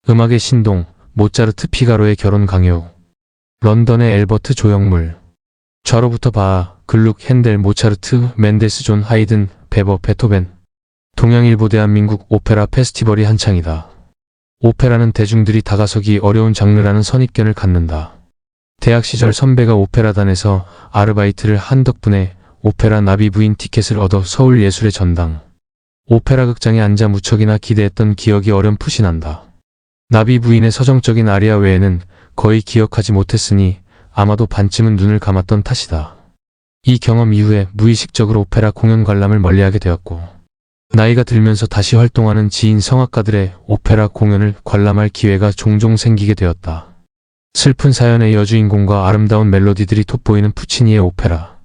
음악의 신동, 모차르트 피가로의 결혼 강요. 런던의 엘버트 조형물. 좌로부터 바하, 글룩, 핸델, 모차르트, 멘데스, 존 하이든, 베버, 베토벤. 동양일보 대한민국 오페라 페스티벌이 한창이다. 오페라는 대중들이 다가서기 어려운 장르라는 선입견을 갖는다. 대학 시절 선배가 오페라단에서 아르바이트를 한 덕분에 오페라 나비 부인 티켓을 얻어 서울예술의 전당 오페라 극장에 앉아 무척이나 기대했던 기억이 어렴풋이 난다. 나비 부인의 서정적인 아리아 외에는 거의 기억하지 못했으니 아마도 반쯤은 눈을 감았던 탓이다. 이 경험 이후에 무의식적으로 오페라 공연 관람을 멀리하게 되었고, 나이가 들면서 다시 활동하는 지인 성악가들의 오페라 공연을 관람할 기회가 종종 생기게 되었다. 슬픈 사연의 여주인공과 아름다운 멜로디들이 돋보이는 푸치니의 오페라.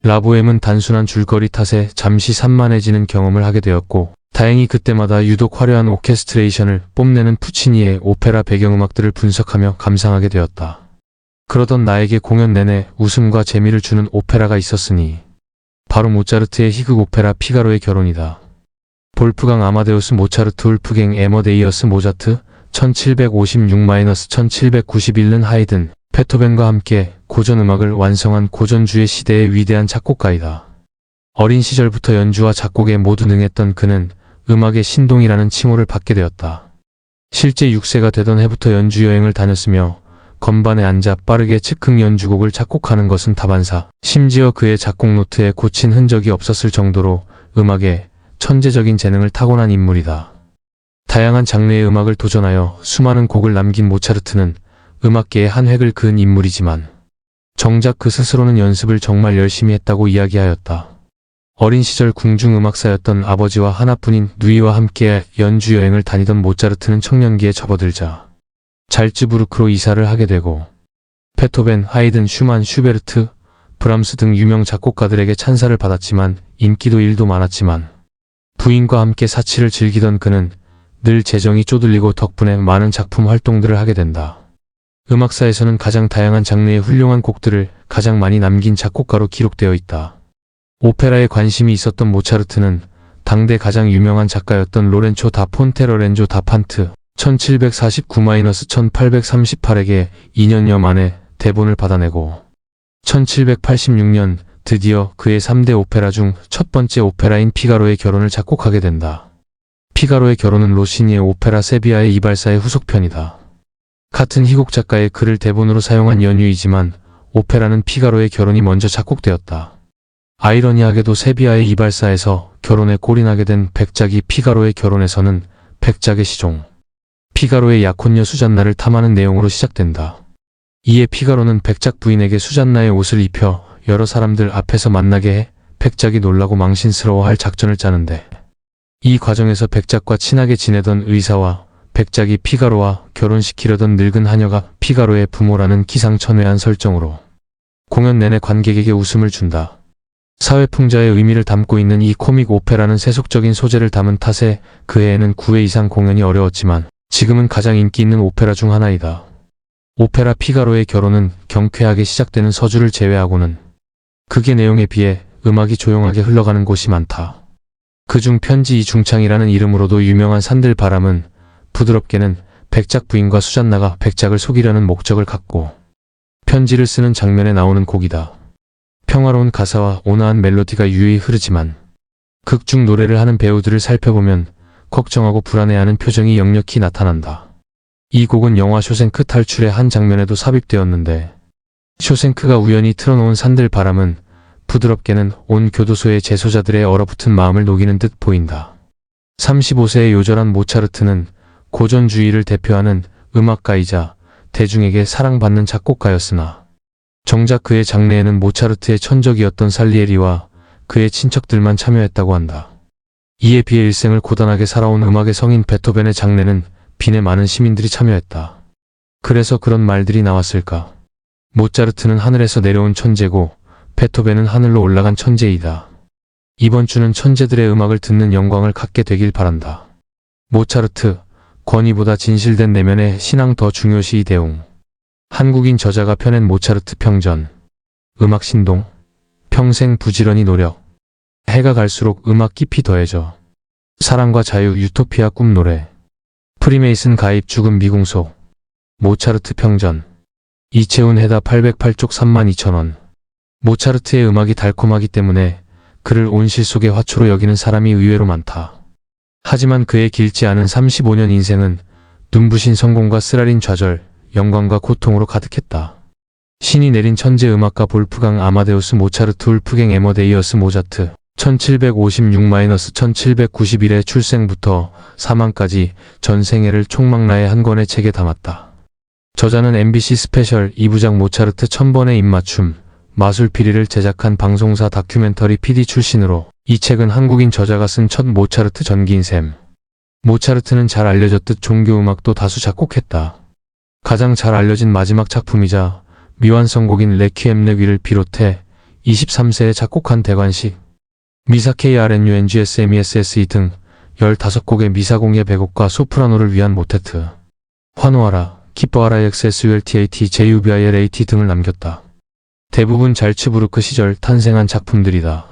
라보엠은 단순한 줄거리 탓에 잠시 산만해지는 경험을 하게 되었고, 다행히 그때마다 유독 화려한 오케스트레이션을 뽐내는 푸치니의 오페라 배경음악들을 분석하며 감상하게 되었다. 그러던 나에게 공연 내내 웃음과 재미를 주는 오페라가 있었으니 바로 모차르트의 희극 오페라 피가로의 결혼이다. 볼프강 아마데우스 모차르트 울프갱 에머데이어스 모자트 1756-1791는 하이든, 베토벤과 함께 고전음악을 완성한 고전주의 시대의 위대한 작곡가이다. 어린 시절부터 연주와 작곡에 모두 능했던 그는 음악의 신동이라는 칭호를 받게 되었다. 실제 6세가 되던 해부터 연주 여행을 다녔으며 건반에 앉아 빠르게 즉흥 연주곡을 작곡하는 것은 다반사, 심지어 그의 작곡 노트에 고친 흔적이 없었을 정도로 음악에 천재적인 재능을 타고난 인물이다. 다양한 장르의 음악을 도전하여 수많은 곡을 남긴 모차르트는 음악계의 한 획을 그은 인물이지만 정작 그 스스로는 연습을 정말 열심히 했다고 이야기하였다. 어린 시절 궁중음악사였던 아버지와 하나뿐인 누이와 함께 연주 여행을 다니던 모차르트는 청년기에 접어들자 잘츠부르크로 이사를 하게 되고 베토벤, 하이든, 슈만, 슈베르트, 브람스 등 유명 작곡가들에게 찬사를 받았지만 인기도 일도 많았지만 부인과 함께 사치를 즐기던 그는 늘 재정이 쪼들리고 덕분에 많은 작품 활동들을 하게 된다. 음악사에서는 가장 다양한 장르의 훌륭한 곡들을 가장 많이 남긴 작곡가로 기록되어 있다. 오페라에 관심이 있었던 모차르트는 당대 가장 유명한 작가였던 로렌초 다 폰테 로렌조 다 판트 1749-1838에게 2년여 만에 대본을 받아내고 1786년 드디어 그의 3대 오페라 중 첫 번째 오페라인 피가로의 결혼을 작곡하게 된다. 피가로의 결혼은 로시니의 오페라 세비야의 이발사의 후속편이다. 같은 희곡 작가의 글을 대본으로 사용한 연유이지만 오페라는 피가로의 결혼이 먼저 작곡되었다. 아이러니하게도 세비야의 이발사에서 결혼에 골인하게 된 백작이 피가로의 결혼에서는 백작의 시종, 피가로의 약혼녀 수잔나를 탐하는 내용으로 시작된다. 이에 피가로는 백작 부인에게 수잔나의 옷을 입혀 여러 사람들 앞에서 만나게 해 백작이 놀라고 망신스러워할 작전을 짜는데, 이 과정에서 백작과 친하게 지내던 의사와 백작이 피가로와 결혼시키려던 늙은 하녀가 피가로의 부모라는 기상천외한 설정으로 공연 내내 관객에게 웃음을 준다. 사회풍자의 의미를 담고 있는 이 코믹 오페라는 세속적인 소재를 담은 탓에 그 해에는 9회 이상 공연이 어려웠지만 지금은 가장 인기 있는 오페라 중 하나이다. 오페라 피가로의 결혼은 경쾌하게 시작되는 서주를 제외하고는 극의 내용에 비해 음악이 조용하게 흘러가는 곳이 많다. 그중 편지 이 중창이라는 이름으로도 유명한 산들 바람은 부드럽게는 백작 부인과 수잔나가 백작을 속이려는 목적을 갖고 편지를 쓰는 장면에 나오는 곡이다. 평화로운 가사와 온화한 멜로디가 유유히 흐르지만 극중 노래를 하는 배우들을 살펴보면 걱정하고 불안해하는 표정이 역력히 나타난다. 이 곡은 영화 쇼생크 탈출의 한 장면에도 삽입되었는데, 쇼생크가 우연히 틀어놓은 산들 바람은 부드럽게는 온 교도소의 재소자들의 얼어붙은 마음을 녹이는 듯 보인다. 35세의 요절한 모차르트는 고전주의를 대표하는 음악가이자 대중에게 사랑받는 작곡가였으나 정작 그의 장래에는 모차르트의 천적이었던 살리에리와 그의 친척들만 참여했다고 한다. 이에 비해 일생을 고단하게 살아온 음악의 성인 베토벤의 장래는 빈에 많은 시민들이 참여했다. 그래서 그런 말들이 나왔을까? 모차르트는 하늘에서 내려온 천재고 베토벤은 하늘로 올라간 천재이다. 이번 주는 천재들의 음악을 듣는 영광을 갖게 되길 바란다. 모차르트, 권위보다 진실된 내면의 신앙 더 중요시 대웅. 한국인 저자가 펴낸 모차르트 평전. 음악 신동. 평생 부지런히 노력. 해가 갈수록 음악 깊이 더해져. 사랑과 자유 유토피아 꿈 노래. 프리메이슨 가입 죽음 미궁속. 모차르트 평전. 이채훈 해답 808쪽 32,000원. 모차르트의 음악이 달콤하기 때문에 그를 온실 속의 화초로 여기는 사람이 의외로 많다. 하지만 그의 길지 않은 35년 인생은 눈부신 성공과 쓰라린 좌절, 영광과 고통으로 가득했다. 신이 내린 천재 음악가 볼프강 아마데우스 모차르트 울프갱 에머데이어스 모자트 1756-1791의 출생부터 사망까지 전 생애를 총망라의 한 권의 책에 담았다. 저자는 MBC 스페셜 2부작 모차르트 1000번의 입맞춤, 마술피리를 제작한 방송사 다큐멘터리 PD 출신으로 이 책은 한국인 저자가 쓴 첫 모차르트 전기인 셈. 모차르트는 잘 알려졌듯 종교음악도 다수 작곡했다. 가장 잘 알려진 마지막 작품이자 미완성곡인 레퀴엠 레귀를 비롯해 23세에 작곡한 대관식, 미사 KRNUNGSMESSE 등 15곡의 미사공예 배곡과 소프라노를 위한 모테트, 환호하라, 기뻐하라 XSULTAT JUBILAT 등을 남겼다. 대부분 잘츠부르크 시절 탄생한 작품들이다.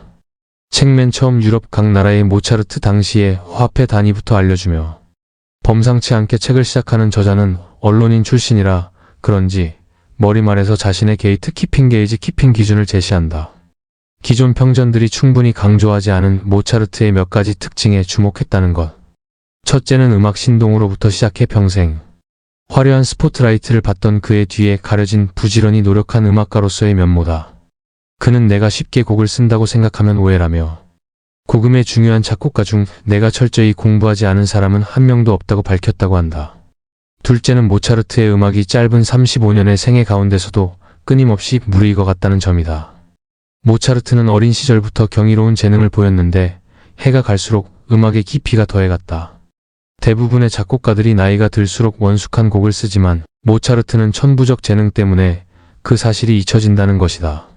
책 맨 처음 유럽 각 나라의 모차르트 당시의 화폐 단위부터 알려주며 범상치 않게 책을 시작하는 저자는 언론인 출신이라 그런지 머리말에서 자신의 게이트 키핑 게이지 키핑 기준을 제시한다. 기존 평전들이 충분히 강조하지 않은 모차르트의 몇 가지 특징에 주목했다는 것. 첫째는 음악 신동으로부터 시작해 평생 화려한 스포트라이트를 받던 그의 뒤에 가려진 부지런히 노력한 음악가로서의 면모다. 그는 내가 쉽게 곡을 쓴다고 생각하면 오해라며 고금의 중요한 작곡가 중 내가 철저히 공부하지 않은 사람은 한 명도 없다고 밝혔다고 한다. 둘째는 모차르트의 음악이 짧은 35년의 생애 가운데서도 끊임없이 무르익어갔다는 점이다. 모차르트는 어린 시절부터 경이로운 재능을 보였는데 해가 갈수록 음악의 깊이가 더해갔다. 대부분의 작곡가들이 나이가 들수록 원숙한 곡을 쓰지만 모차르트는 천부적 재능 때문에 그 사실이 잊혀진다는 것이다.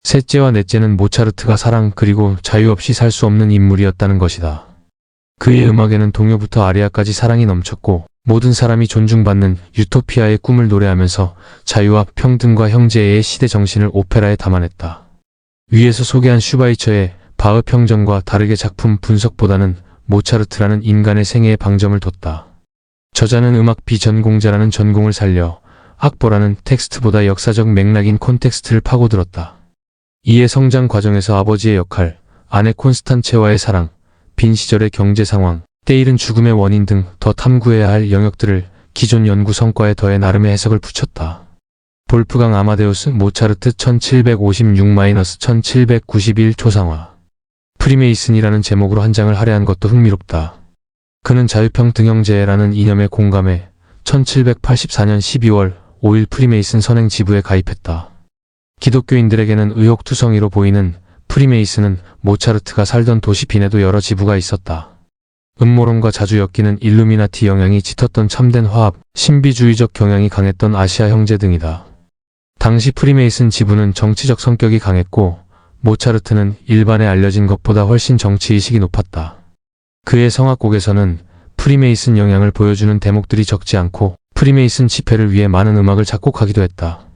셋째와 넷째는 모차르트가 사랑 그리고 자유 없이 살 수 없는 인물이었다는 것이다. 그의 음악에는 동요부터 아리아까지 사랑이 넘쳤고 모든 사람이 존중받는 유토피아의 꿈을 노래하면서 자유와 평등과 형제의 시대 정신을 오페라에 담아냈다. 위에서 소개한 슈바이처의 바흐 평전과 다르게 작품 분석보다는 모차르트라는 인간의 생애에 방점을 뒀다. 저자는 음악 비전공자라는 전공을 살려 악보라는 텍스트보다 역사적 맥락인 콘텍스트를 파고들었다. 이에 성장 과정에서 아버지의 역할, 아내 콘스탄체와의 사랑, 빈 시절의 경제 상황, 때이른 죽음의 원인 등 더 탐구해야 할 영역들을 기존 연구 성과에 더해 나름의 해석을 붙였다. 볼프강 아마데우스 모차르트 1756-1791 초상화. 프리메이슨이라는 제목으로 한 장을 할애한 것도 흥미롭다. 그는 자유평등형제라는 이념에 공감해 1784년 12월 5일 프리메이슨 선행 지부에 가입했다. 기독교인들에게는 의혹투성이로 보이는 프리메이슨은 모차르트가 살던 도시 빈에도 여러 지부가 있었다. 음모론과 자주 엮이는 일루미나티 영향이 짙었던 참된 화합, 신비주의적 경향이 강했던 아시아 형제 등이다. 당시 프리메이슨 지부는 정치적 성격이 강했고 모차르트는 일반에 알려진 것보다 훨씬 정치의식이 높았다. 그의 성악곡에서는 프리메이슨 영향을 보여주는 대목들이 적지 않고 프리메이슨 집회를 위해 많은 음악을 작곡하기도 했다.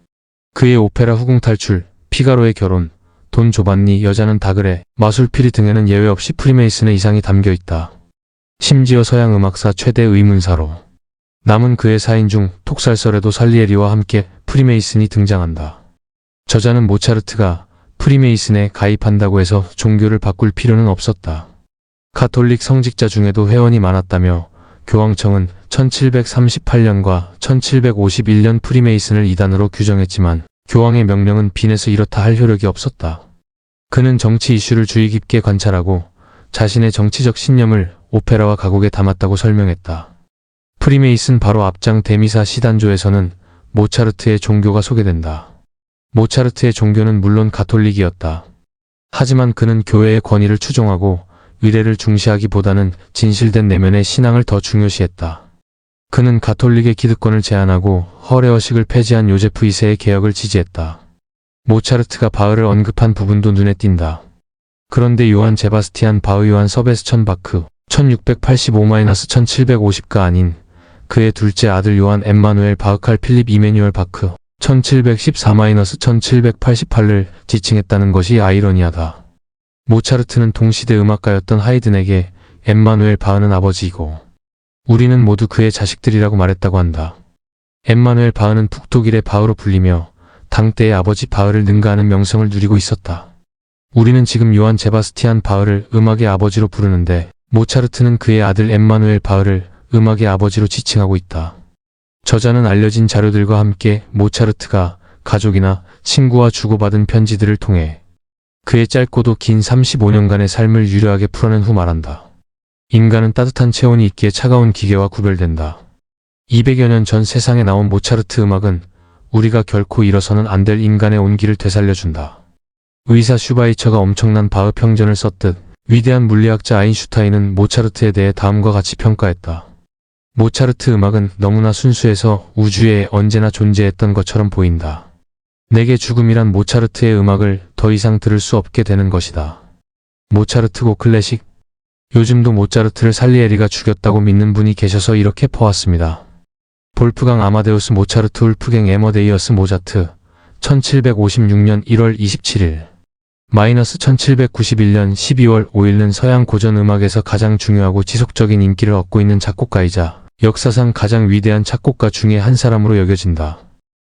그의 오페라 후궁 탈출, 피가로의 결혼, 돈 조반니, 여자는 다 그래, 마술피리 등에는 예외 없이 프리메이슨의 이상이 담겨 있다. 심지어 서양 음악사 최대 의문사로 남은 그의 사인 중 톡살설에도 살리에리와 함께 프리메이슨이 등장한다. 저자는 모차르트가 프리메이슨에 가입한다고 해서 종교를 바꿀 필요는 없었다. 가톨릭 성직자 중에도 회원이 많았다며 교황청은 1738년과 1751년 프리메이슨을 이단으로 규정했지만 교황의 명령은 빈에서 이렇다 할 효력이 없었다. 그는 정치 이슈를 주의 깊게 관찰하고 자신의 정치적 신념을 오페라와 가곡에 담았다고 설명했다. 프리메이슨 바로 앞장 대미사 시단조에서는 모차르트의 종교가 소개된다. 모차르트의 종교는 물론 가톨릭이었다. 하지만 그는 교회의 권위를 추종하고 의례를 중시하기보다는 진실된 내면의 신앙을 더 중요시했다. 그는 가톨릭의 기득권을 제한하고 허례허식을 폐지한 요제프 2세의 개혁을 지지했다. 모차르트가 바흐를 언급한 부분도 눈에 띈다. 그런데 요한 제바스티안 바흐 요한 서베스천 바크 1685-1750가 아닌 그의 둘째 아들 요한 엠마누엘 바흐 칼 필립 이메뉴얼 바크 1714-1788을 지칭했다는 것이 아이러니하다. 모차르트는 동시대 음악가였던 하이든에게 엠마누엘 바흐는 아버지이고 우리는 모두 그의 자식들이라고 말했다고 한다. 엠마누엘 바흐는 북독일의 바흐로 불리며 당대의 아버지 바흐를 능가하는 명성을 누리고 있었다. 우리는 지금 요한 제바스티안 바흐를 음악의 아버지로 부르는데 모차르트는 그의 아들 엠마누엘 바흐를 음악의 아버지로 지칭하고 있다. 저자는 알려진 자료들과 함께 모차르트가 가족이나 친구와 주고받은 편지들을 통해 그의 짧고도 긴 35년간의 삶을 유려하게 풀어낸 후 말한다. 인간은 따뜻한 체온이 있기에 차가운 기계와 구별된다. 200여 년 전 세상에 나온 모차르트 음악은 우리가 결코 잃어서는 안 될 인간의 온기를 되살려준다. 의사 슈바이처가 엄청난 바흐 평전을 썼듯 위대한 물리학자 아인슈타인은 모차르트에 대해 다음과 같이 평가했다. 모차르트 음악은 너무나 순수해서 우주에 언제나 존재했던 것처럼 보인다. 내게 죽음이란 모차르트의 음악을 더 이상 들을 수 없게 되는 것이다. 모차르트고 클래식? 요즘도 모차르트를 살리에리가 죽였다고 믿는 분이 계셔서 이렇게 퍼왔습니다. 볼프강 아마데우스 모차르트 울프갱 에머데이어스 모자트 1756년 1월 27일 -1791년 12월 5일은 서양 고전 음악에서 가장 중요하고 지속적인 인기를 얻고 있는 작곡가이자 역사상 가장 위대한 작곡가 중에 한 사람으로 여겨진다.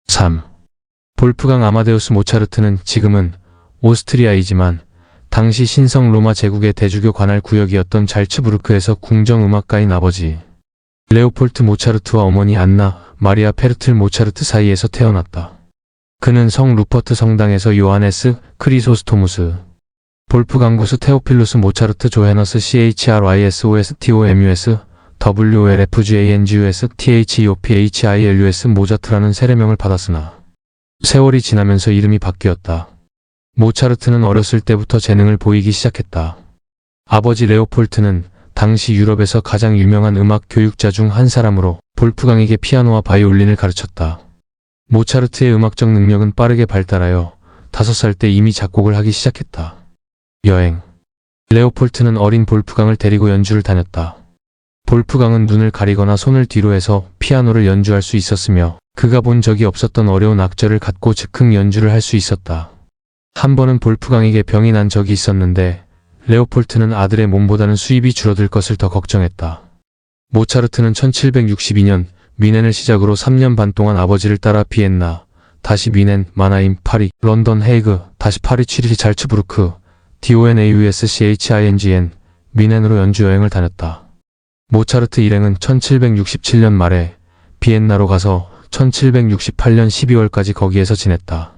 3. 볼프강 아마데우스 모차르트는 지금은 오스트리아이지만 당시 신성 로마 제국의 대주교 관할 구역이었던 잘츠부르크에서 궁정음악가인 아버지 레오폴트 모차르트와 어머니 안나 마리아 페르틀 모차르트 사이에서 태어났다. 그는 성 루퍼트 성당에서 요하네스 크리소스토무스 볼프강구스 테오필루스 모차르트 조헤너스 CHRISOSTOMUS WLFGANGUS THEOPHILUS 모자트라는 세례명을 받았으나 세월이 지나면서 이름이 바뀌었다. 모차르트는 어렸을 때부터 재능을 보이기 시작했다. 아버지 레오폴트는 당시 유럽에서 가장 유명한 음악 교육자 중 한 사람으로 볼프강에게 피아노와 바이올린을 가르쳤다. 모차르트의 음악적 능력은 빠르게 발달하여 5살 때 이미 작곡을 하기 시작했다. 여행. 레오폴트는 어린 볼프강을 데리고 연주를 다녔다. 볼프강은 눈을 가리거나 손을 뒤로 해서 피아노를 연주할 수 있었으며 그가 본 적이 없었던 어려운 악절을 갖고 즉흥 연주를 할 수 있었다. 한 번은 볼프강에게 병이 난 적이 있었는데 레오폴트는 아들의 몸보다는 수입이 줄어들 것을 더 걱정했다. 모차르트는 1762년 뮌헨을 시작으로 3년 반 동안 아버지를 따라 비엔나, 다시 뮌헨, 마나임, 파리, 런던, 헤이그, 다시 파리, 취리히, 잘츠부르크, DONAUSCHINGN, 뮌헨으로 연주 여행을 다녔다. 모차르트 일행은 1767년 말에 비엔나로 가서 1768년 12월까지 거기에서 지냈다.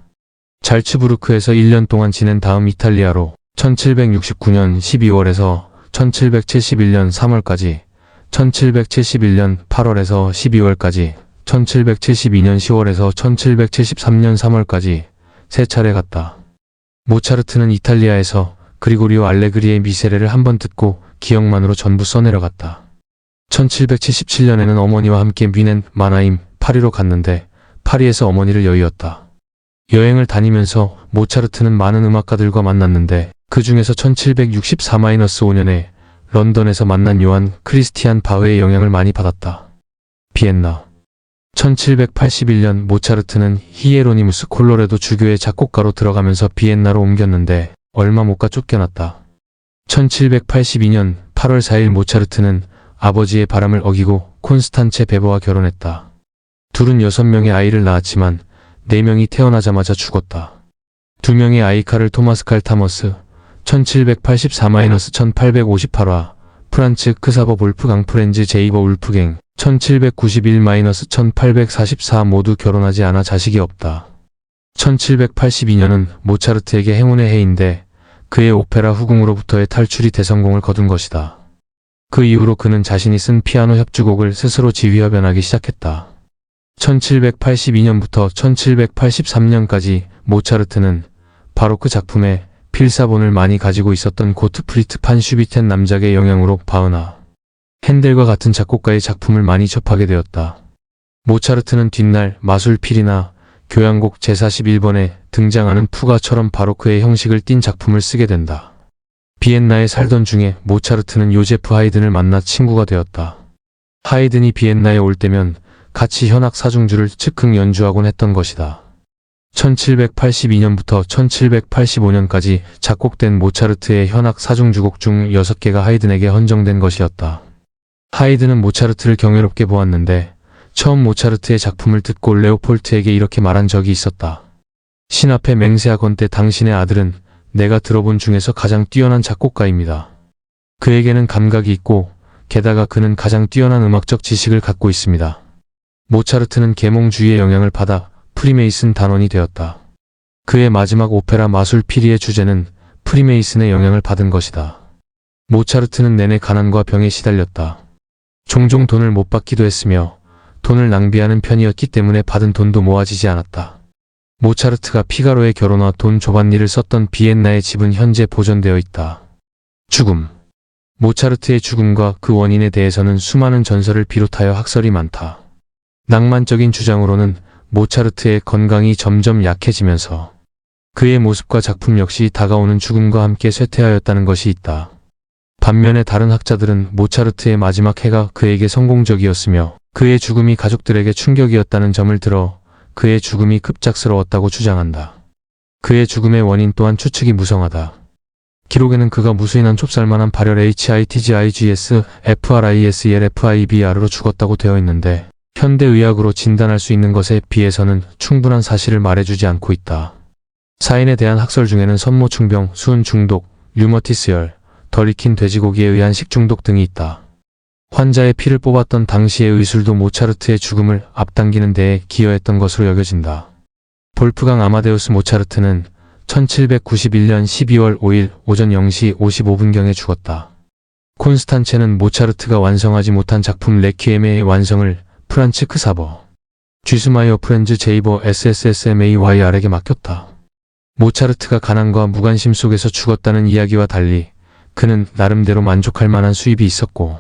잘츠부르크에서 1년 동안 지낸 다음 이탈리아로 1769년 12월에서 1771년 3월까지, 1771년 8월에서 12월까지, 1772년 10월에서 1773년 3월까지 세 차례 갔다. 모차르트는 이탈리아에서 그리고리오 알레그리의 미세레를 한번 듣고 기억만으로 전부 써내려갔다. 1777년에는 어머니와 함께 뮌헨, 마나임, 파리로 갔는데 파리에서 어머니를 여의었다. 여행을 다니면서 모차르트는 많은 음악가들과 만났는데 그 중에서 1764-5년에 런던에서 만난 요한 크리스티안 바흐의 영향을 많이 받았다. 비엔나. 1781년 모차르트는 히에로니무스 콜로레도 주교의 작곡가로 들어가면서 비엔나로 옮겼는데 얼마 못 가 쫓겨났다. 1782년 8월 4일 모차르트는 아버지의 바람을 어기고 콘스탄체 베버와 결혼했다. 둘은 6명의 아이를 낳았지만 4명이 태어나자마자 죽었다. 2명의 아이 카를 토마스 칼 타머스 1784-1858화 프란츠 크사버 볼프강 프렌즈 제이버 울프갱 1791-1844 모두 결혼하지 않아 자식이 없다. 1782년은 모차르트에게 행운의 해인데 그의 오페라 후궁으로부터의 탈출이 대성공을 거둔 것이다. 그 이후로 그는 자신이 쓴 피아노 협주곡을 스스로 지휘협연하기 시작했다. 1782년부터 1783년까지 모차르트는 바로크 작품에 필사본을 많이 가지고 있었던 고트프리트 판 슈비텐 남작의 영향으로 바흐나, 핸델과 같은 작곡가의 작품을 많이 접하게 되었다. 모차르트는 뒷날 마술필이나 교향곡 제41번에 등장하는 푸가처럼 바로크의 형식을 띈 작품을 쓰게 된다. 비엔나에 살던 중에 모차르트는 요제프 하이든을 만나 친구가 되었다. 하이든이 비엔나에 올 때면 같이 현악 사중주를 즉흥 연주하곤 했던 것이다. 1782년부터 1785년까지 작곡된 모차르트의 현악 사중주곡 중 6개가 하이든에게 헌정된 것이었다. 하이드는 모차르트를 경외롭게 보았는데 처음 모차르트의 작품을 듣고 레오폴트에게 이렇게 말한 적이 있었다. 신 앞에 맹세하건대 당신의 아들은 내가 들어본 중에서 가장 뛰어난 작곡가입니다. 그에게는 감각이 있고 게다가 그는 가장 뛰어난 음악적 지식을 갖고 있습니다. 모차르트는 계몽주의의 영향을 받아 프리메이슨 단원이 되었다. 그의 마지막 오페라 마술 피리의 주제는 프리메이슨의 영향을 받은 것이다. 모차르트는 내내 가난과 병에 시달렸다. 종종 돈을 못 받기도 했으며 돈을 낭비하는 편이었기 때문에 받은 돈도 모아지지 않았다. 모차르트가 피가로의 결혼과 돈 조반니를 썼던 비엔나의 집은 현재 보존되어 있다. 죽음. 모차르트의 죽음과 그 원인에 대해서는 수많은 전설을 비롯하여 학설이 많다. 낭만적인 주장으로는 모차르트의 건강이 점점 약해지면서 그의 모습과 작품 역시 다가오는 죽음과 함께 쇠퇴하였다는 것이 있다. 반면에 다른 학자들은 모차르트의 마지막 해가 그에게 성공적이었으며 그의 죽음이 가족들에게 충격이었다는 점을 들어 그의 죽음이 급작스러웠다고 주장한다. 그의 죽음의 원인 또한 추측이 무성하다. 기록에는 그가 무수인한 좁쌀만한 발열 HITGIGS FRISELFIBR로 죽었다고 되어 있는데 현대의학으로 진단할 수 있는 것에 비해서는 충분한 사실을 말해주지 않고 있다. 사인에 대한 학설 중에는 선모충병, 수은 중독, 류머티스열, 덜 익힌 돼지고기에 의한 식중독 등이 있다. 환자의 피를 뽑았던 당시의 의술도 모차르트의 죽음을 앞당기는 데에 기여했던 것으로 여겨진다. 볼프강 아마데우스 모차르트는 1791년 12월 5일 오전 0시 55분경에 죽었다. 콘스탄체는 모차르트가 완성하지 못한 작품 레퀴엠의 완성을 프란츠 크사버, 쥐스마이어 프렌즈 제이버 SSSMAYR에게 맡겼다. 모차르트가 가난과 무관심 속에서 죽었다는 이야기와 달리 그는 나름대로 만족할 만한 수입이 있었고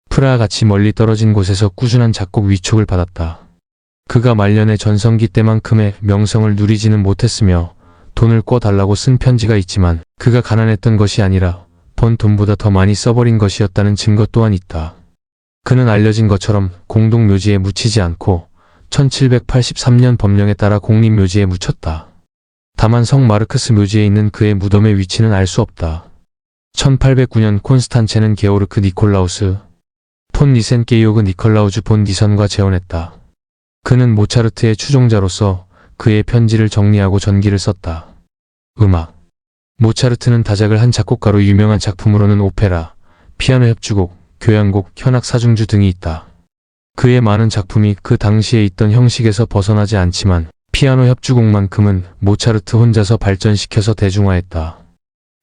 프라하 같이 멀리 떨어진 곳에서 꾸준한 작곡 위촉을 받았다. 그가 말년의 전성기 때만큼의 명성을 누리지는 못했으며 돈을 꿔달라고 쓴 편지가 있지만 그가 가난했던 것이 아니라 번 돈보다 더 많이 써버린 것이었다는 증거 또한 있다. 그는 알려진 것처럼 공동묘지에 묻히지 않고 1783년 법령에 따라 공립묘지에 묻혔다. 다만 성 마르크스 묘지에 있는 그의 무덤의 위치는 알 수 없다. 1809년 콘스탄체는 게오르크 니콜라우스 폰 니센 게이오그 니콜라우즈 본 니선과 재혼했다. 그는 모차르트의 추종자로서 그의 편지를 정리하고 전기를 썼다. 음악. 모차르트는 다작을 한 작곡가로 유명한 작품으로는 오페라, 피아노 협주곡, 교향곡, 현악 사중주 등이 있다. 그의 많은 작품이 그 당시에 있던 형식에서 벗어나지 않지만 피아노 협주곡만큼은 모차르트 혼자서 발전시켜서 대중화했다.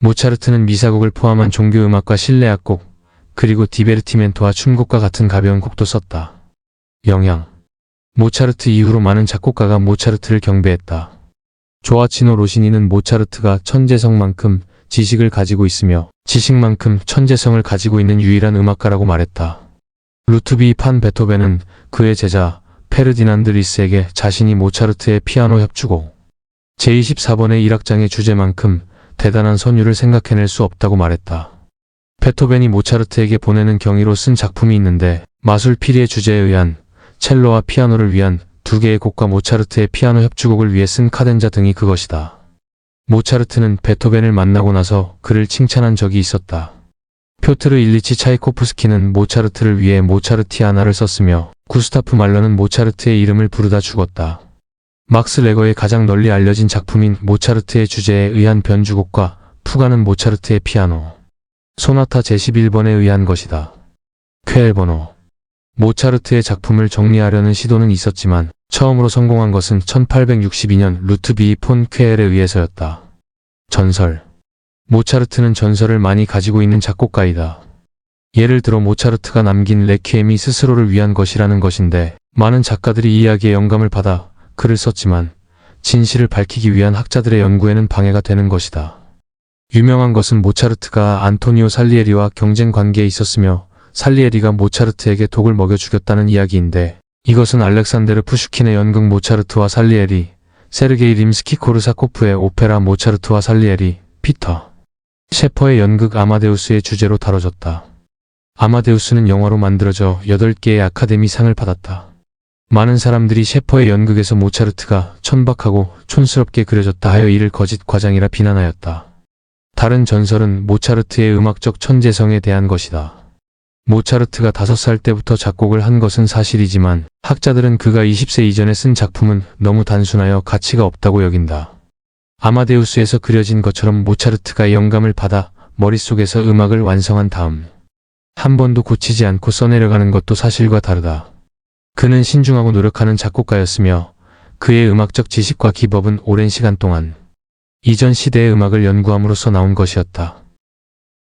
모차르트는 미사곡을 포함한 종교음악과 실내악곡, 그리고 디베르티멘토와 춤곡과 같은 가벼운 곡도 썼다. 영향. 모차르트 이후로 많은 작곡가가 모차르트를 경배했다. 조아치노 로시니는 모차르트가 천재성만큼 지식을 가지고 있으며 지식만큼 천재성을 가지고 있는 유일한 음악가라고 말했다. 루트비 판 베토벤은 그의 제자 페르디난드 리스에게 자신이 모차르트의 피아노 협주곡 제24번의 1악장의 주제만큼 대단한 선율을 생각해낼 수 없다고 말했다. 베토벤이 모차르트에게 보내는 경위로 쓴 작품이 있는데 마술 피리의 주제에 의한 첼로와 피아노를 위한 두 개의 곡과 모차르트의 피아노 협주곡을 위해 쓴 카덴자 등이 그것이다. 모차르트는 베토벤을 만나고 나서 그를 칭찬한 적이 있었다. 표트르 일리치 차이코프스키는 모차르트를 위해 모차르티아나를 썼으며 구스타프 말러는 모차르트의 이름을 부르다 죽었다. 막스 레거의 가장 널리 알려진 작품인 모차르트의 주제에 의한 변주곡과 푸가는 모차르트의 피아노 소나타 제11번에 의한 것이다. 쾌엘번호. 모차르트의 작품을 정리하려는 시도는 있었지만 처음으로 성공한 것은 1862년 루트비 폰 쾌엘에 의해서였다. 전설. 모차르트는 전설을 많이 가지고 있는 작곡가이다. 예를 들어 모차르트가 남긴 레퀴엠이 스스로를 위한 것이라는 것인데 많은 작가들이 이 이야기에 영감을 받아 글을 썼지만 진실을 밝히기 위한 학자들의 연구에는 방해가 되는 것이다. 유명한 것은 모차르트가 안토니오 살리에리와 경쟁 관계에 있었으며 살리에리가 모차르트에게 독을 먹여 죽였다는 이야기인데 이것은 알렉산데르 푸슈킨의 연극 모차르트와 살리에리, 세르게이 림스키-코르사코프의 오페라 모차르트와 살리에리, 피터 셰퍼의 연극 아마데우스의 주제로 다뤄졌다. 아마데우스는 영화로 만들어져 8개의 아카데미 상을 받았다. 많은 사람들이 셰퍼의 연극에서 모차르트가 천박하고 촌스럽게 그려졌다 하여 이를 거짓 과장이라 비난하였다. 다른 전설은 모차르트의 음악적 천재성에 대한 것이다. 모차르트가 5살 때부터 작곡을 한 것은 사실이지만 학자들은 그가 20세 이전에 쓴 작품은 너무 단순하여 가치가 없다고 여긴다. 아마데우스에서 그려진 것처럼 모차르트가 영감을 받아 머릿속에서 음악을 완성한 다음 한 번도 고치지 않고 써내려가는 것도 사실과 다르다. 그는 신중하고 노력하는 작곡가였으며 그의 음악적 지식과 기법은 오랜 시간 동안 이전 시대의 음악을 연구함으로써 나온 것이었다.